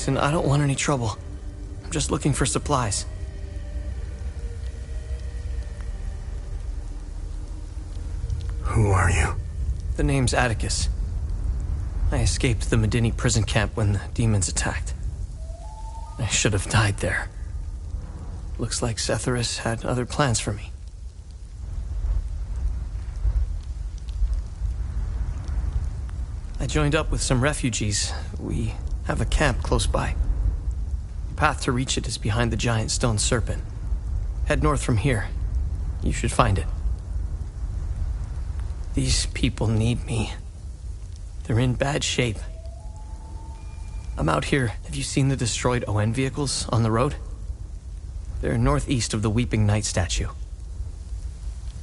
Listen, I don't want any trouble. I'm just looking for supplies. Who are you? The name's Atticus. I escaped the Medini prison camp when the demons attacked. I should have died there. Looks like Setharus had other plans for me. I joined up with some refugees. We have a camp close by. The path to reach it is behind the giant stone serpent. Head north from here. You should find it. These people need me. They're in bad shape. I'm out here. Have you seen the destroyed ON vehicles on the road? They're northeast of the Weeping Knight statue.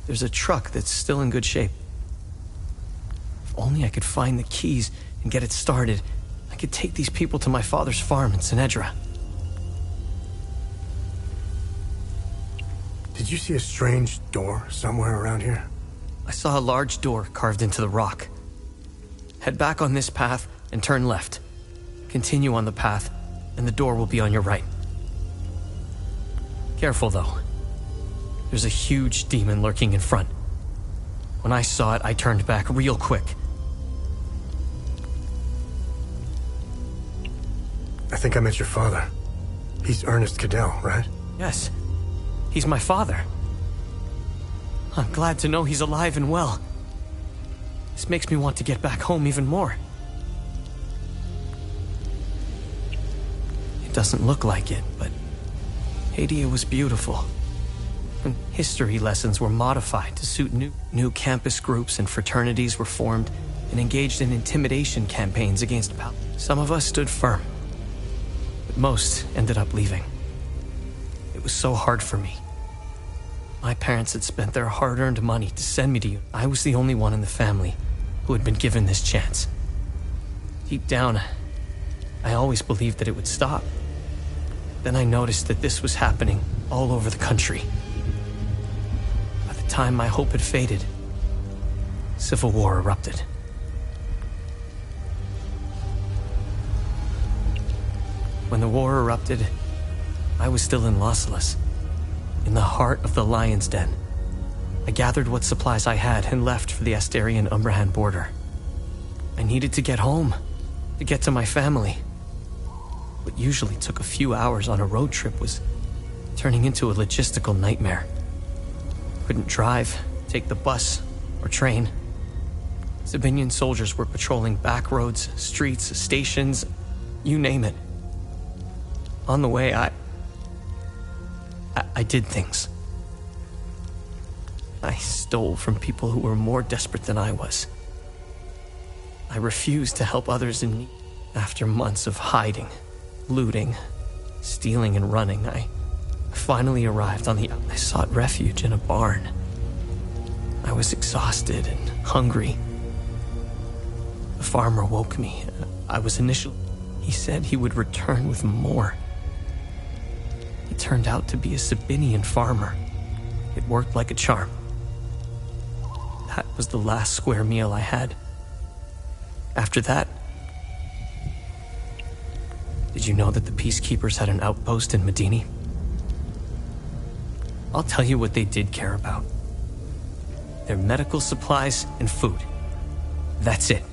There's a truck that's still in good shape. If only I could find the keys and get it started, I could take these people to my father's farm in Sinedra. Did you see a strange door somewhere around here? I saw a large door carved into the rock. Head back on this path and turn left. Continue on the path, and the door will be on your right. Careful, though. There's a huge demon lurking in front. When I saw it, I turned back real quick. I think I met your father. He's Ernest Cadell, right? Yes. He's my father. I'm glad to know he's alive and well. This makes me want to get back home even more. It doesn't look like it, but Hadia was beautiful. And history lessons were modified to suit new campus groups and fraternities were formed and engaged in intimidation campaigns against some of us stood firm, but most ended up leaving. It was so hard for me. My parents had spent their hard-earned money to send me to you. I was the only one in the family who had been given this chance. Deep down, I always believed that it would stop. Then I noticed that this was happening all over the country. By the time my hope had faded, civil war erupted. When the war erupted, I was still in Lausulus, in the heart of the Lion's Den. I gathered what supplies I had and left for the Astarian-Umbrahan border. I needed to get home, to get to my family. What usually took a few hours on a road trip was turning into a logistical nightmare. Couldn't drive, take the bus, or train. Sabinian soldiers were patrolling back roads, streets, stations, you name it. On the way, I did things. I stole from people who were more desperate than I was. I refused to help others in need. After months of hiding, looting, stealing, and running, I finally arrived on the... I sought refuge in a barn. I was exhausted and hungry. The farmer woke me. I was initially... He said he would return with more. He turned out to be a Sabinian farmer. It worked like a charm. That was the last square meal I had. After that... Did you know that the Peacekeepers had an outpost in Medini? I'll tell you what they did care about. Their medical supplies and food. That's it.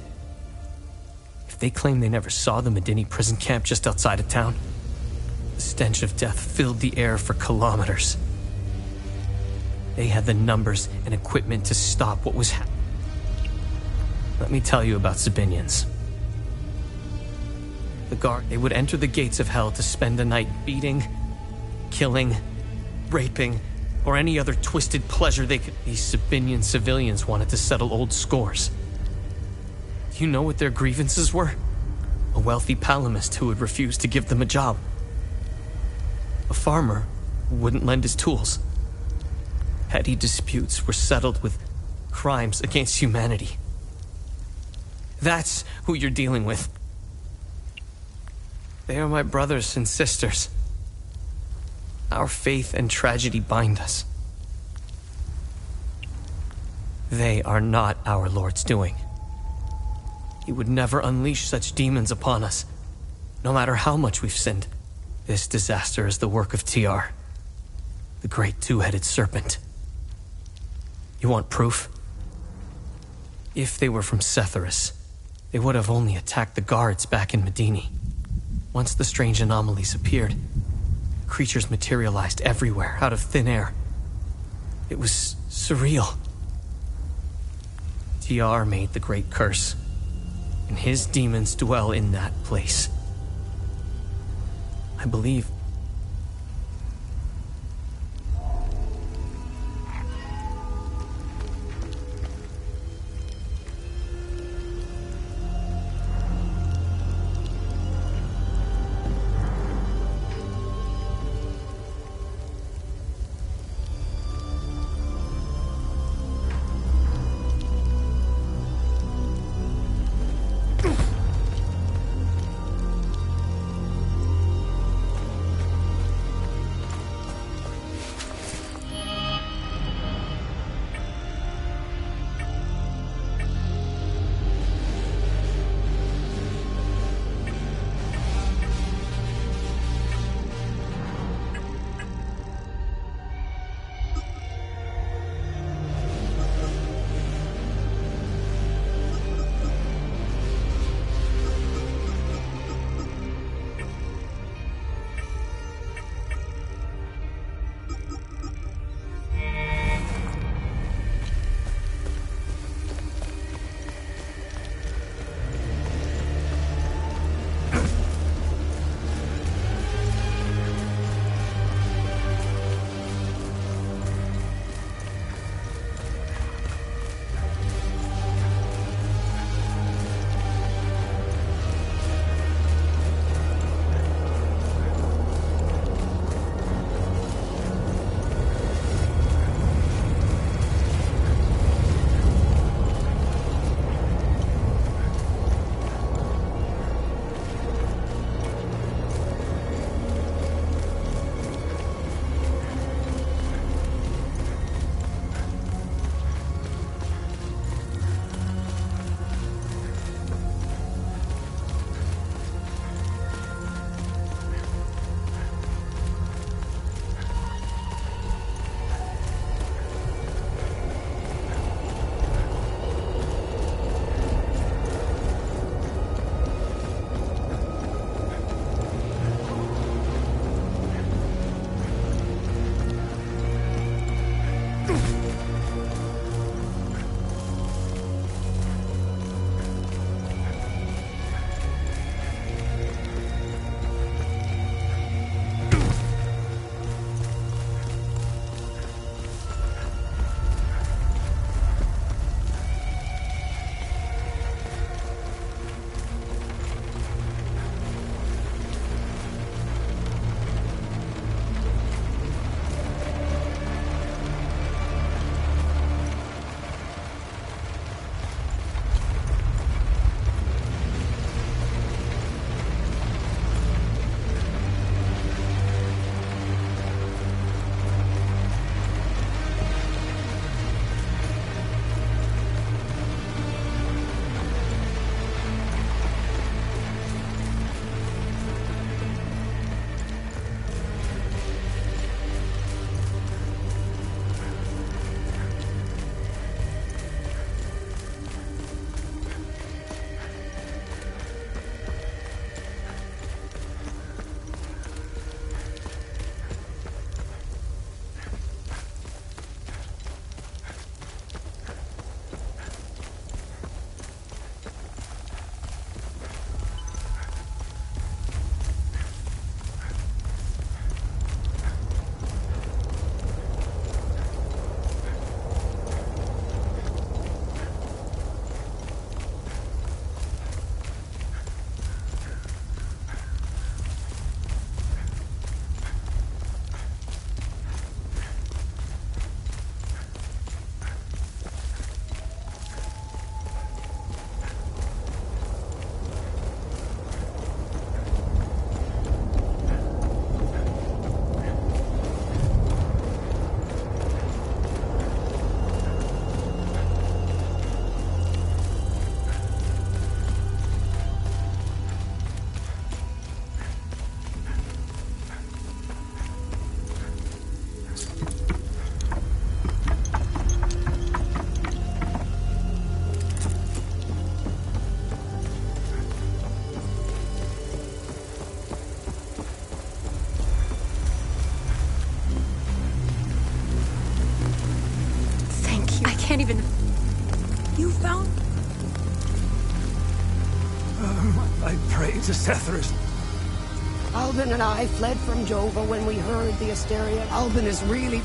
If they claim they never saw the Medini prison camp just outside of town, the stench of death filled the air for kilometers. They had the numbers and equipment to stop what was happening. Let me tell you about Sabinians. The guard, they would enter the gates of hell to spend the night beating, killing, raping, or any other twisted pleasure they could. These Sabinian civilians wanted to settle old scores. Do you know what their grievances were? A wealthy palamist who would refuse to give them a job. A farmer who wouldn't lend his tools. Petty disputes were settled with crimes against humanity. That's who you're dealing with. They are my brothers and sisters. Our faith and tragedy bind us. They are not our Lord's doing. He would never unleash such demons upon us. No matter how much we've sinned, this disaster is the work of TR, the great two-headed serpent. You want proof? If they were from Setharus, they would have only attacked the guards back in Medini. Once the strange anomalies appeared, creatures materialized everywhere out of thin air. It was surreal. TR made the great curse, and his demons dwell in that place. I believe. I pray to Sethras. Albin and I fled from Jova when we heard the Asteria. Albin is really...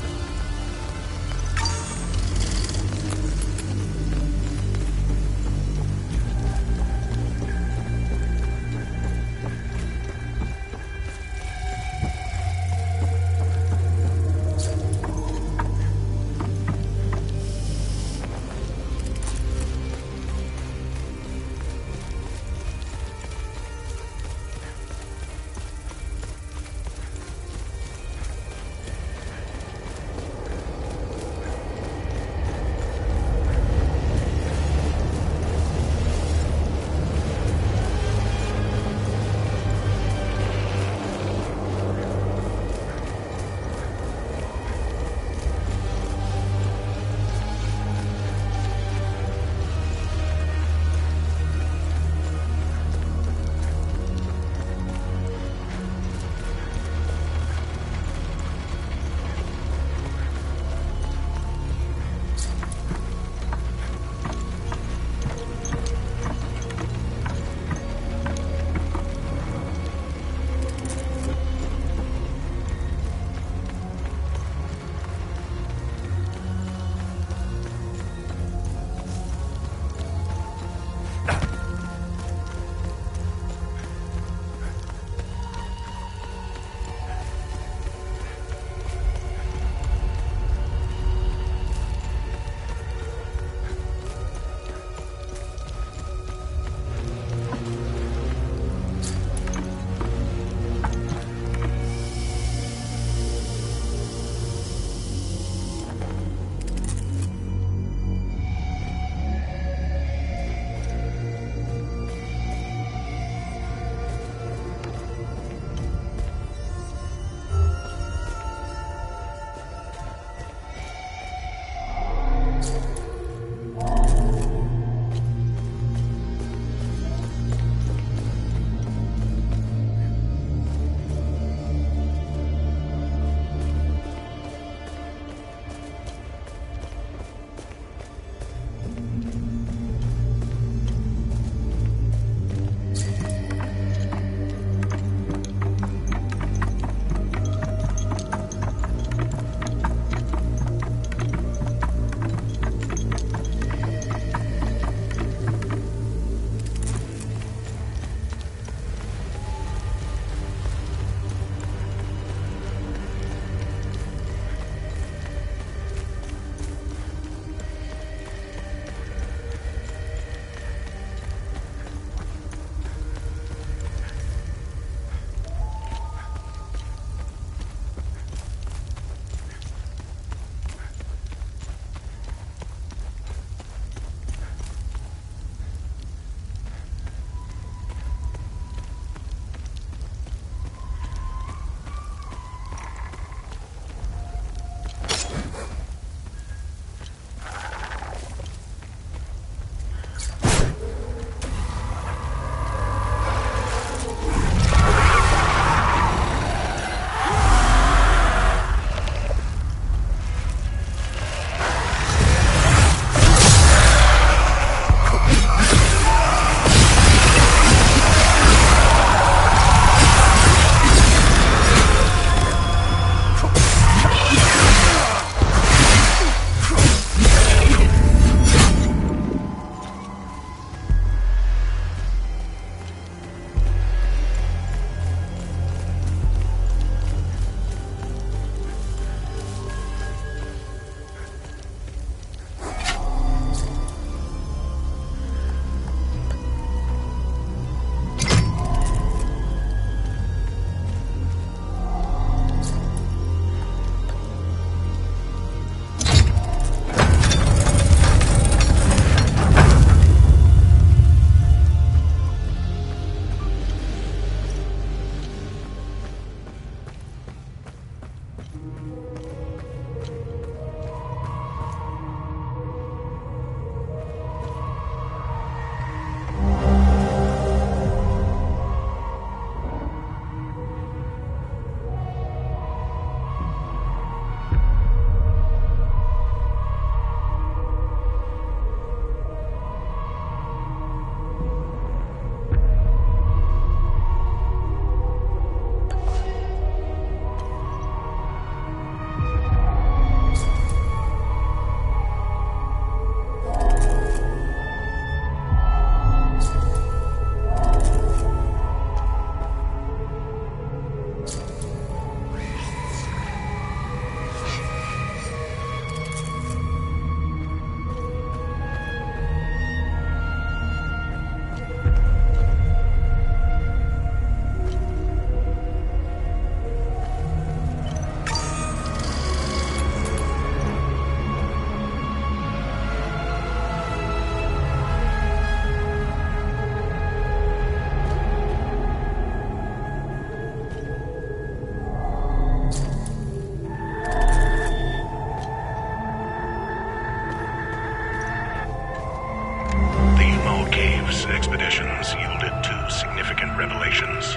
small caves expeditions yielded two significant revelations.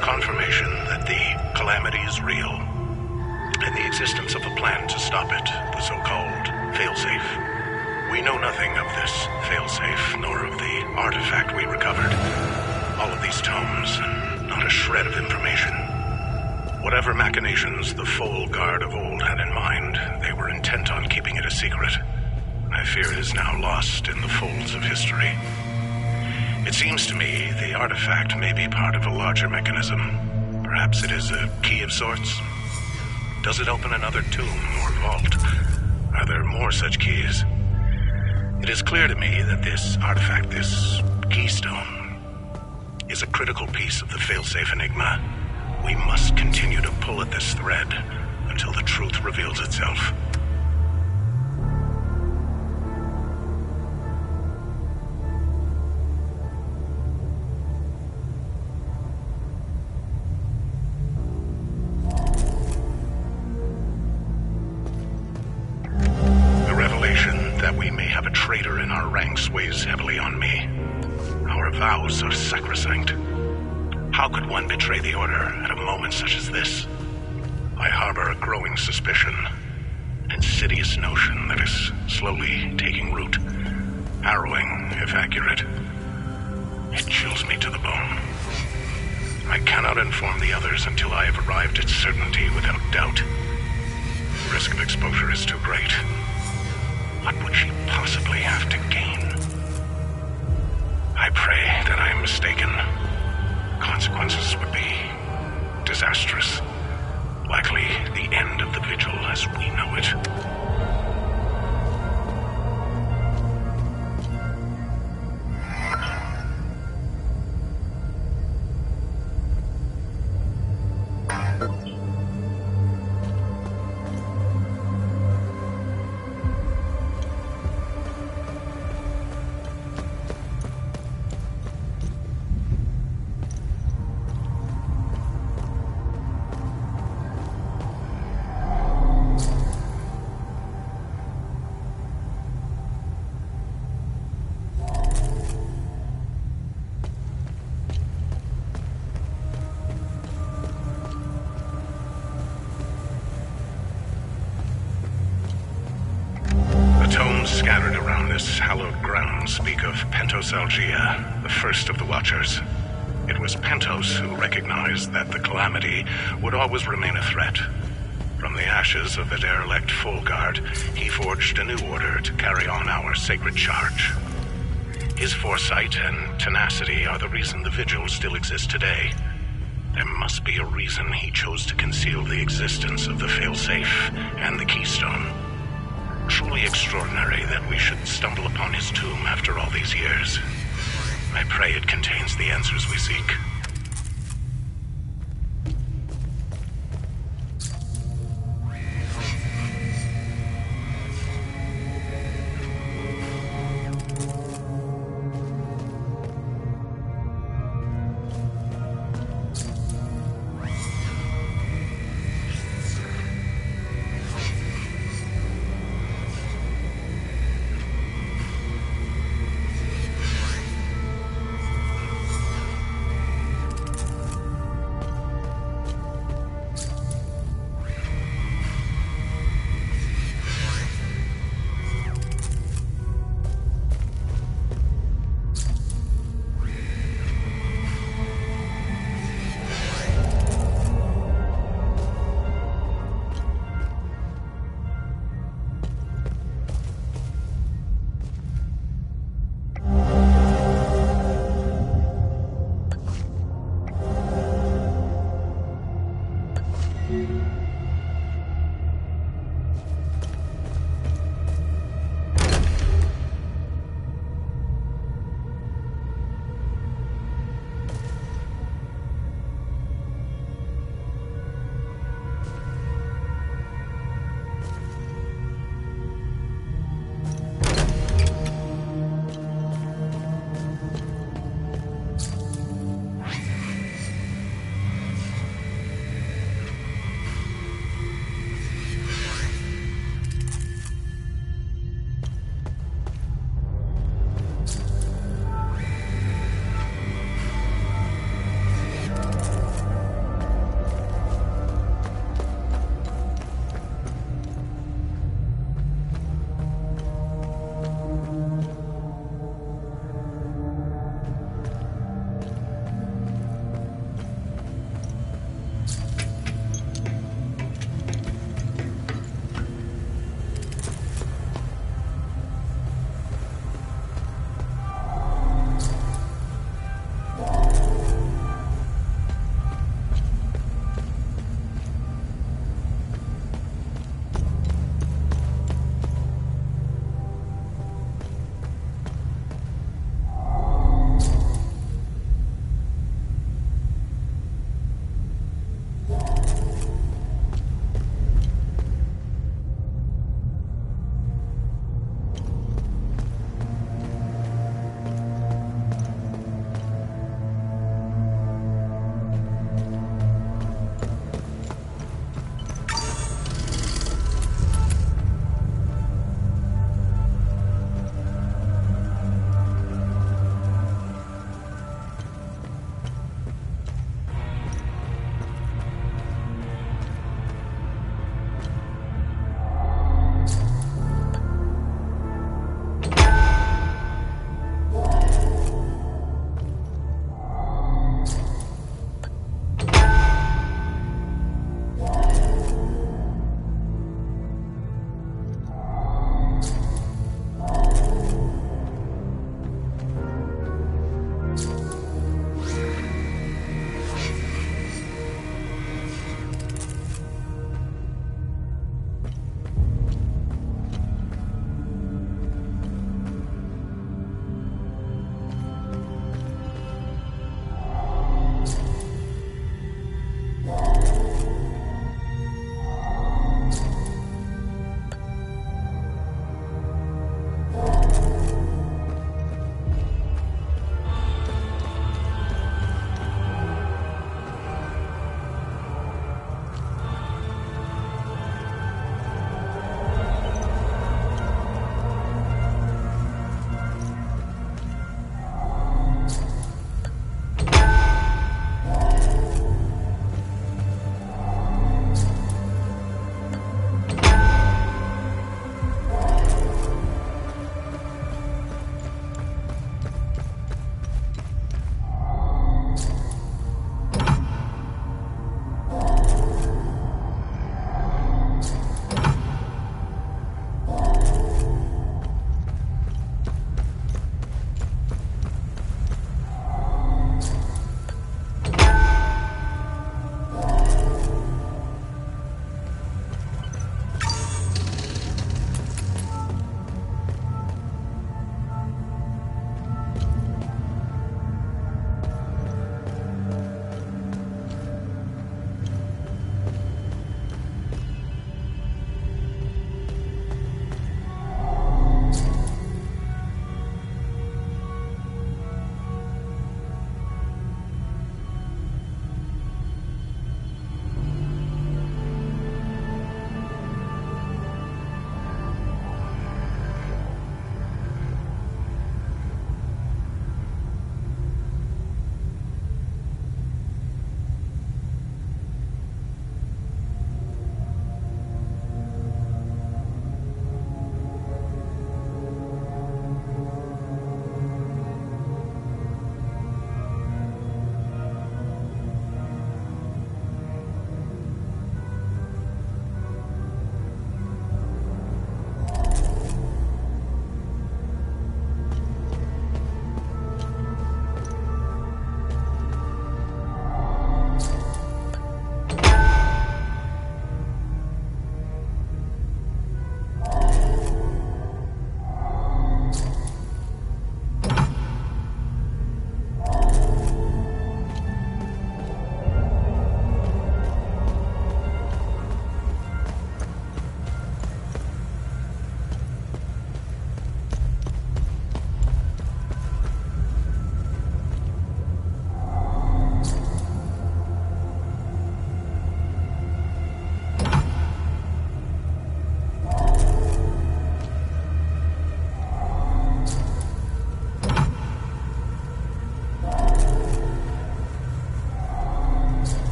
Confirmation that the calamity is real, and the existence of a plan to stop it, the so-called failsafe. We know nothing of this failsafe, nor of the artifact we recovered. All of these tomes, and not a shred of information. Whatever machinations the Foal Guard of old had in mind, they were intent on keeping it a secret. I fear it is now lost in the folds of history. It seems to me the artifact may be part of a larger mechanism. Perhaps it is a key of sorts. Does it open another tomb or vault? Are there more such keys? It is clear to me that this artifact, this keystone, is a critical piece of the failsafe enigma. We must continue to pull at this thread until the truth reveals itself. Traitor in our ranks weighs heavily on me. Our vows are sacrosanct. How could one betray the Order at a moment such as this? I harbor a growing suspicion, an insidious notion that is slowly taking root. Harrowing, if accurate. It chills me to the bone. I cannot inform the others until I have arrived at certainty without doubt. The risk of exposure is too great. What would she possibly have to gain? I pray that I am mistaken. Consequences would be disastrous. Likely the end of the Vigil as we know it. Scattered around this hallowed ground speak of Pentosalgia, the first of the Watchers. It was Pentos who recognized that the calamity would always remain a threat. From the ashes of the derelict Foal Guard, he forged a new order to carry on our sacred charge. His foresight and tenacity are the reason the Vigil still exists today. There must be a reason he chose to conceal the existence of the failsafe and the keystone. Truly extraordinary that we should stumble upon his tomb after all these years. I pray it contains the answers we seek.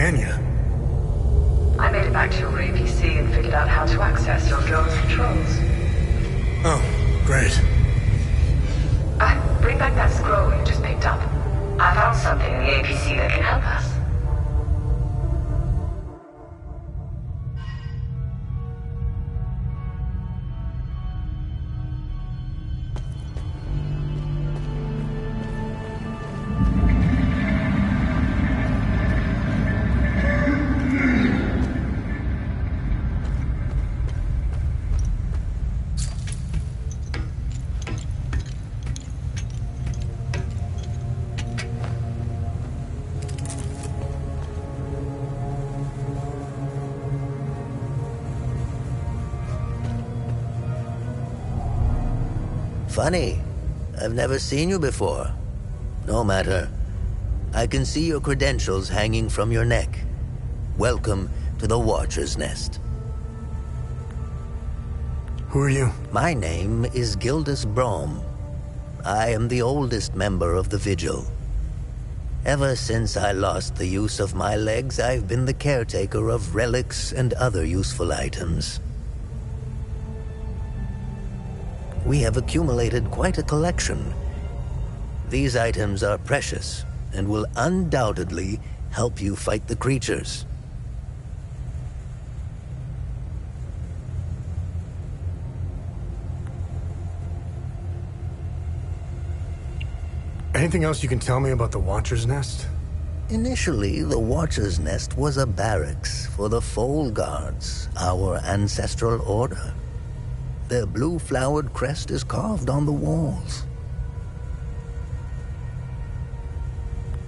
Anya. I made it back to your APC and figured out how to access your drone's controls. Oh, great. Bring back that scroll you just picked up. I found something in the APC that can help us. Funny. I've never seen you before. No matter. I can see your credentials hanging from your neck. Welcome to the Watcher's Nest. Who are you? My name is Gildas Brom. I am the oldest member of the Vigil. Ever since I lost the use of my legs, I've been the caretaker of relics and other useful items. We have accumulated quite a collection. These items are precious and will undoubtedly help you fight the creatures. Anything else you can tell me about the Watcher's Nest? Initially, the Watcher's Nest was a barracks for the Foal Guards, our ancestral order. Their blue-flowered crest is carved on the walls.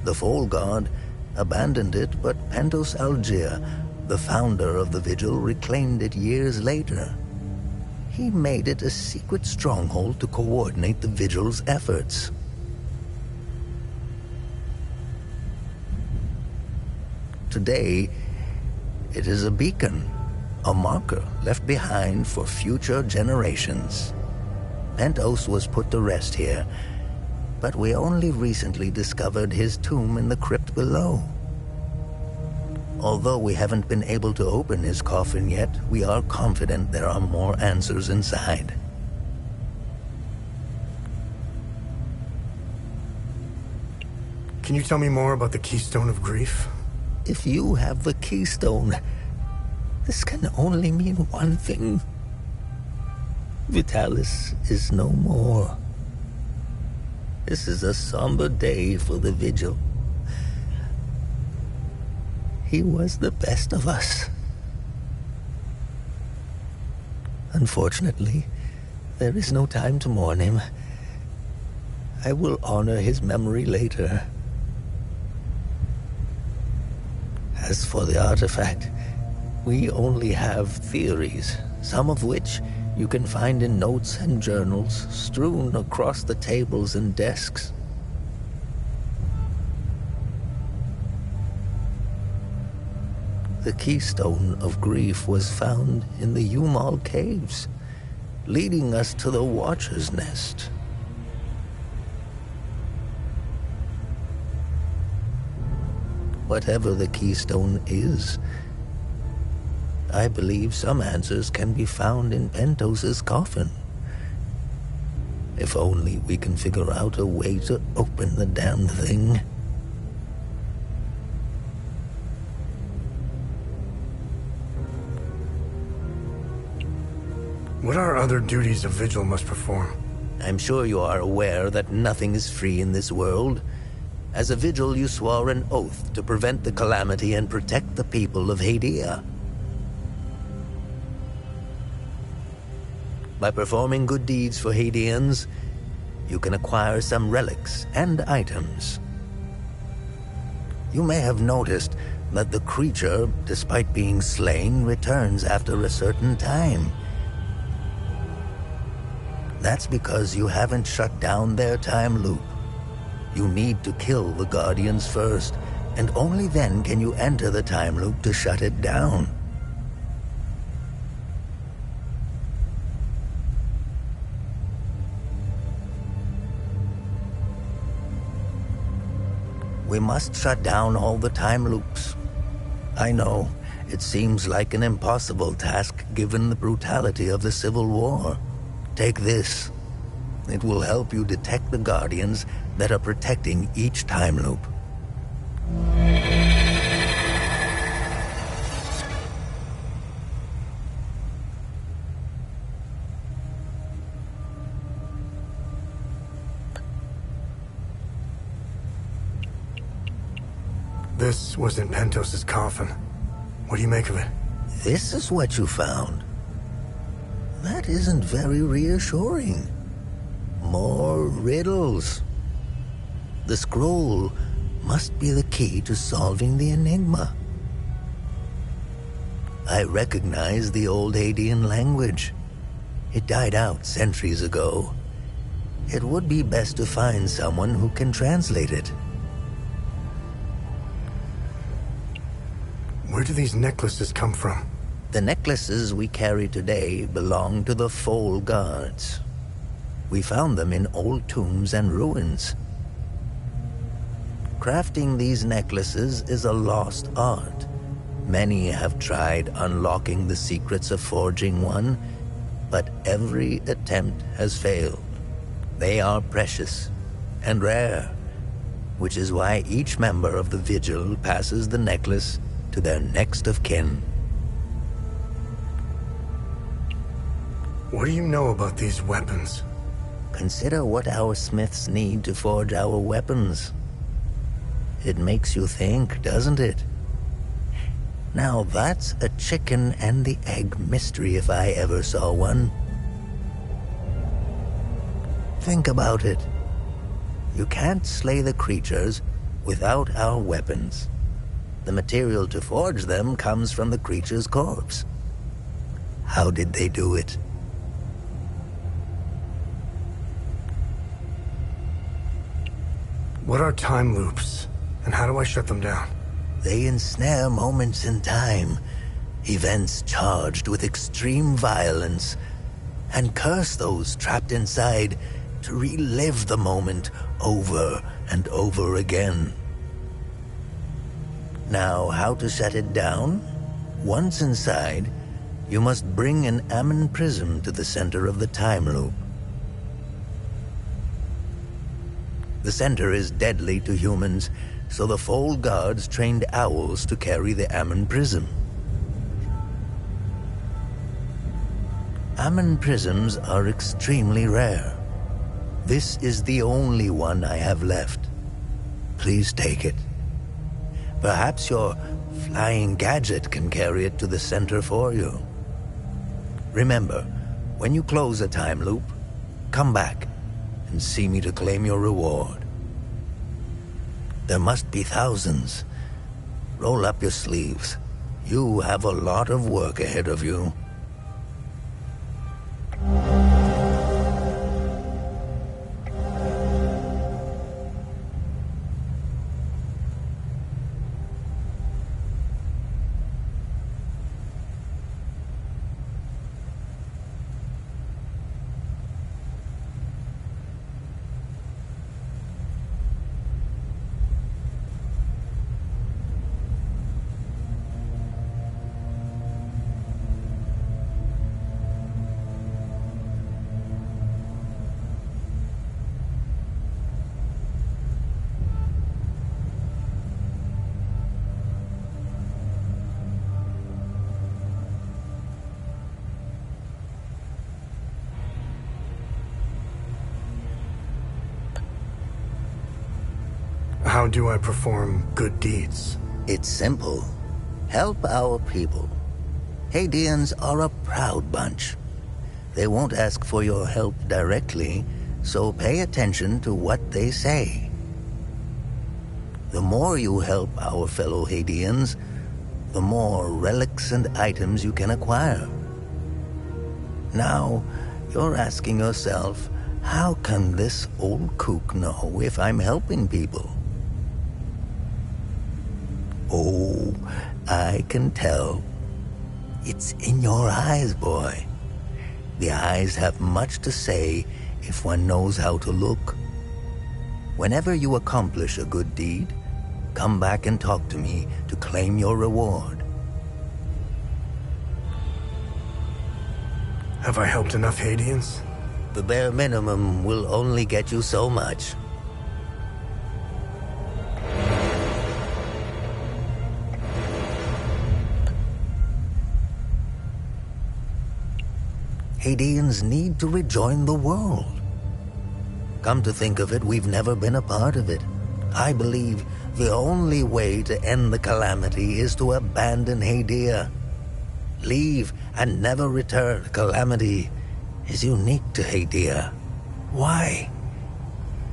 The Foal Guard abandoned it, but Pentos Algier, the founder of the Vigil, reclaimed it years later. He made it a secret stronghold to coordinate the Vigil's efforts. Today, it is a beacon, a marker left behind for future generations. Pentos was put to rest here, but we only recently discovered his tomb in the crypt below. Although we haven't been able to open his coffin yet, we are confident there are more answers inside. Can you tell me more about the Keystone of Grief? If you have the keystone, this can only mean one thing. Vitalis is no more. This is a somber day for the Vigil. He was the best of us. Unfortunately, there is no time to mourn him. I will honor his memory later. As for the artifact, we only have theories, some of which you can find in notes and journals strewn across the tables and desks. The Keystone of Grief was found in the Umal Caves, leading us to the Watcher's Nest. Whatever the Keystone is, I believe some answers can be found in Pentos's coffin. If only we can figure out a way to open the damned thing. What are other duties a Vigil must perform? I'm sure you are aware that nothing is free in this world. As a Vigil, you swore an oath to prevent the calamity and protect the people of Hadia. By performing good deeds for Hadians, you can acquire some relics and items. You may have noticed that the creature, despite being slain, returns after a certain time. That's because you haven't shut down their time loop. You need to kill the Guardians first, and only then can you enter the time loop to shut it down. We must shut down all the time loops. I know. It seems like an impossible task given the brutality of the Civil War. Take this. It will help you detect the Guardians that are protecting each time loop. This wasn't Pentos's coffin. What do you make of it? This is what you found. That isn't very reassuring. More riddles. The scroll must be the key to solving the enigma. I recognize the old Hadean language. It died out centuries ago. It would be best to find someone who can translate it. Where do these necklaces come from? The necklaces we carry today belong to the Foal Guards. We found them in old tombs and ruins. Crafting these necklaces is a lost art. Many have tried unlocking the secrets of forging one, but every attempt has failed. They are precious and rare, which is why each member of the Vigil passes the necklace to their next of kin. What do you know about these weapons? Consider what our smiths need to forge our weapons. It makes you think, doesn't it? Now that's a chicken and the egg mystery if I ever saw one. Think about it. You can't slay the creatures without our weapons. The material to forge them comes from the creature's corpse. How did they do it? What are time loops, and how do I shut them down? They ensnare moments in time, events charged with extreme violence, and curse those trapped inside to relive the moment over and over again. Now, how to shut it down? Once inside, you must bring an Ammon prism to the center of the time loop. The center is deadly to humans, so the Foal Guards trained owls to carry the Ammon prism. Ammon prisms are extremely rare. This is the only one I have left. Please take it. Perhaps your flying gadget can carry it to the center for you. Remember, when you close a time loop, come back and see me to claim your reward. There must be thousands. Roll up your sleeves. You have a lot of work ahead of you. How do I perform good deeds? It's simple. Help our people. Hadeans are a proud bunch. They won't ask for your help directly, so pay attention to what they say. The more you help our fellow Hadeans, the more relics and items you can acquire. Now, you're asking yourself, how can this old kook know if I'm helping people? Oh, I can tell. It's in your eyes, boy. The eyes have much to say if one knows how to look. Whenever you accomplish a good deed, come back and talk to me to claim your reward. Have I helped enough Hadeans? The bare minimum will only get you so much. Hadeans need to rejoin the world. Come to think of it, we've never been a part of it. I believe the only way to end the calamity is to abandon Hadia. Leave and never return. Calamity is unique to Hadia. Why?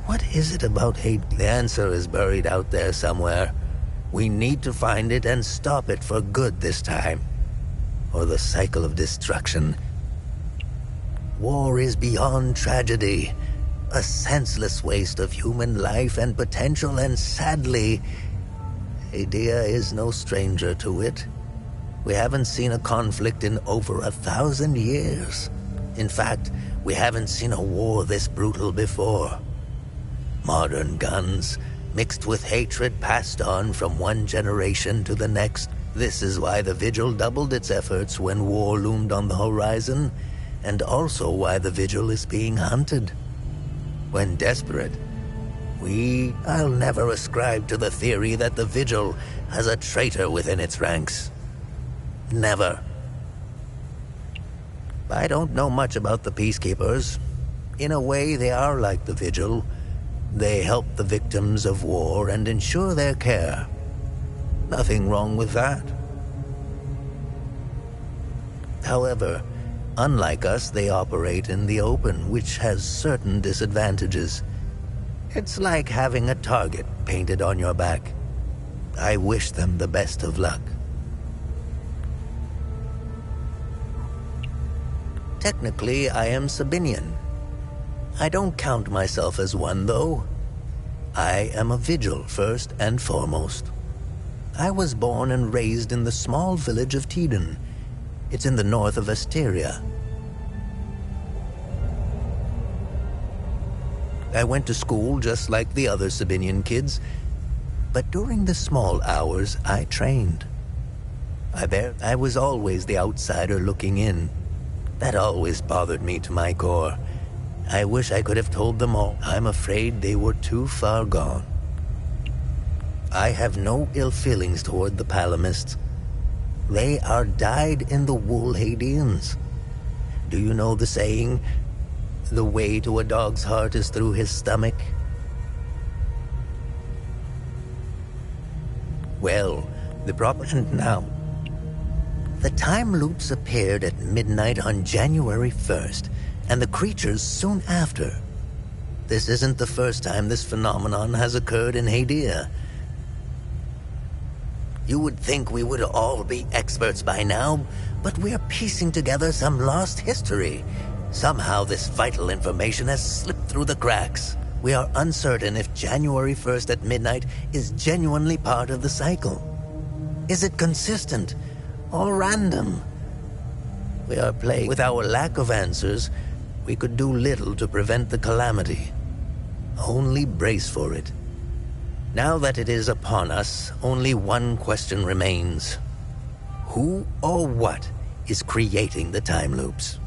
What is it about Hadia? The answer is buried out there somewhere. We need to find it and stop it for good this time, or the cycle of destruction. War is beyond tragedy, a senseless waste of human life and potential, and sadly, Hadia is no stranger to it. We haven't seen a conflict in over 1,000 years. In fact, we haven't seen a war this brutal before. Modern guns, mixed with hatred passed on from one generation to the next. This is why the Vigil doubled its efforts when war loomed on the horizon, and also why the Vigil is being hunted. When desperate, I'll never ascribe to the theory that the Vigil has a traitor within its ranks. Never. I don't know much about the Peacekeepers. In a way, they are like the Vigil. They help the victims of war and ensure their care. Nothing wrong with that. However, unlike us, they operate in the open, which has certain disadvantages. It's like having a target painted on your back. I wish them the best of luck. Technically, I am Sabinian. I don't count myself as one, though. I am a Vigil, first and foremost. I was born and raised in the small village of Teden. It's in the north of Asteria. I went to school just like the other Sabinian kids, but during the small hours, I trained. I was always the outsider looking in. That always bothered me to my core. I wish I could have told them all. I'm afraid they were too far gone. I have no ill feelings toward the Palamists. They are dyed-in-the-wool Hadeans. Do you know the saying, the way to a dog's heart is through his stomach? Well, the problem now. The time loops appeared at midnight on January 1st, and the creatures soon after. This isn't the first time this phenomenon has occurred in Hadia. You would think we would all be experts by now, but we're piecing together some lost history. Somehow this vital information has slipped through the cracks. We are uncertain if January 1st at midnight is genuinely part of the cycle. Is it consistent or random? We are plagued. With our lack of answers, we could do little to prevent the calamity. Only brace for it. Now that it is upon us, only one question remains. Who or what is creating the time loops?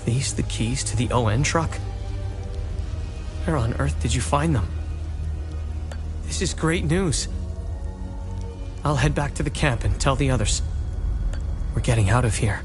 these the keys to the ON truck? Where on earth did you find them? This is great news. I'll head back to the camp and tell the others. We're getting out of here.